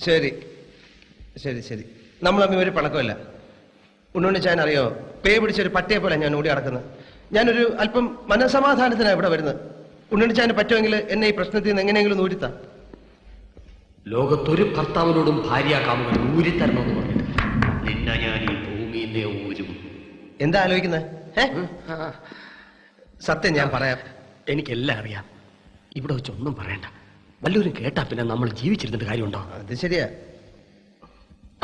ശരി ശരി ശരി, നമ്മൾ തമ്മിൽ ഒരു പണക്കമല്ല. ഉണ്ണുണ്ണിച്ചാൻ അറിയോ, പേ പിടിച്ചൊരു പട്ടിയെ പോലെ ഞാൻ ഓടി നടക്കുന്നത്. ഞാനൊരു അല്പം മനസമാധാനത്തിനാണ് ഇവിടെ വരുന്നത്. ഉണ്ണുണ്ണിച്ചാന് പറ്റുമെങ്കിൽ എന്നെ ഈ പ്രശ്നത്തിൽ നിന്ന് എങ്ങനെയെങ്കിലും ഊരിത്താം. ലോകത്തൊരു ഭർത്താവിനോടും ഭാര്യാകാമുകൻ ഊരിത്തരണമെന്ന് പറഞ്ഞിട്ട് നിന്നെ ഞാൻ ഈ ഭൂമിയിലെ ഊരും. എന്താ ആലോചിക്കുന്നത്? സത്യം ഞാൻ പറയാം, എനിക്കെല്ലാം അറിയാം. ഇവിടെ വെച്ചൊന്നും പറയണ്ട. വല്ലവരും കേട്ടാ പിന്നെ നമ്മൾ ജീവിച്ചിരുന്നിട്ട് കാര്യമുണ്ടോ? അത് ശരിയാ.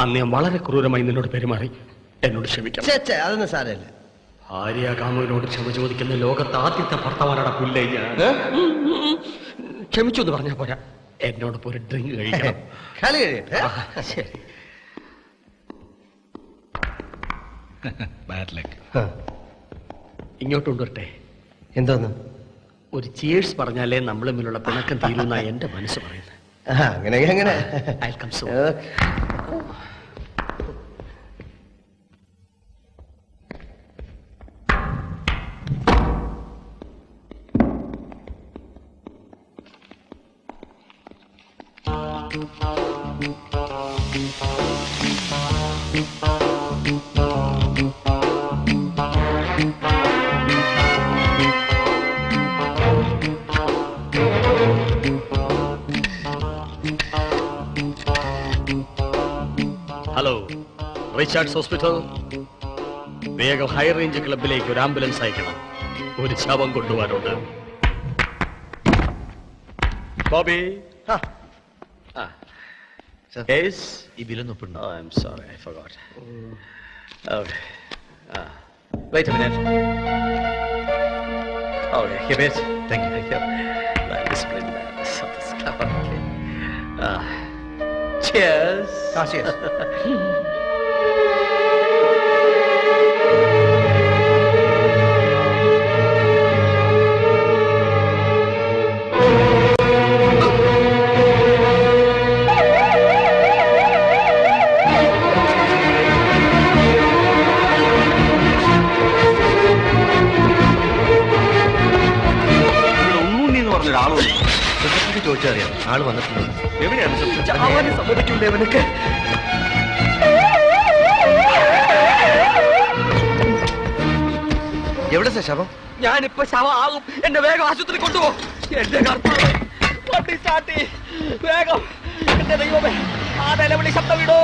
അന്ന് ഞാൻ വളരെ ക്രൂരമായി നിന്നോട് പെരുമാറി, എന്നോട് ക്ഷമിക്കണം. അതൊന്നും സാരമില്ല. ഭാര്യാകാമുകനോട് ക്ഷമ ചോദിക്കുന്ന ലോകത്ത് ആദ്യത്തെ ഭർത്താവാനാണ് പുല്ലേ ഞാൻ. ക്ഷമിച്ചു എന്ന് പറഞ്ഞാൽ പോരാ, എന്നോടൊപ്പം ഒരു ഡ്രിങ്ക് കഴിക്കണം. കളി കഴിയട്ടെ. ശരി. ഇങ്ങോട്ട് കൊണ്ടുവരട്ടെ. എന്തോന്ന്? ഒരു ചിയേഴ്സ് പറഞ്ഞാലേ നമ്മൾ തമ്മിലുള്ള പിണക്കം തീരുന്ന എന്റെ മനസ്സ് പറയുന്നത്. അങ്ങനെ അങ്ങനെ. Hello, Richards hospital. വേഗം ഹൈ റേഞ്ച് ക്ലബിലേക്ക് ഒരു ആംബുലൻസ് അയക്കണം. ഒരു ശവം കൊണ്ടുപോകാനുണ്ട്. Bobby. Yes? Oh, I'm sorry, I forgot. Okay. Wait a minute. Okay, here it is. Thank you. Discipline that. Okay. Cheers. Cheers. ചോദിച്ചറിയാം, ആള് വന്നിട്ടുണ്ട്. എവിടെയാണ്? സമ്മതിക്കില്ലേ അവനൊക്കെ? എവിടെ ശവം? ഞാനിപ്പോ ശവമാകും. എന്നെ വേഗം ആശുപത്രി കൊണ്ടുപോ. എന്റെ കർത്താവേ, വണ്ടി ചാട്ടി വേഗം. എന്റെ ദൈവമേ, ആ നിലവിളി ശബ്ദം വിടോ.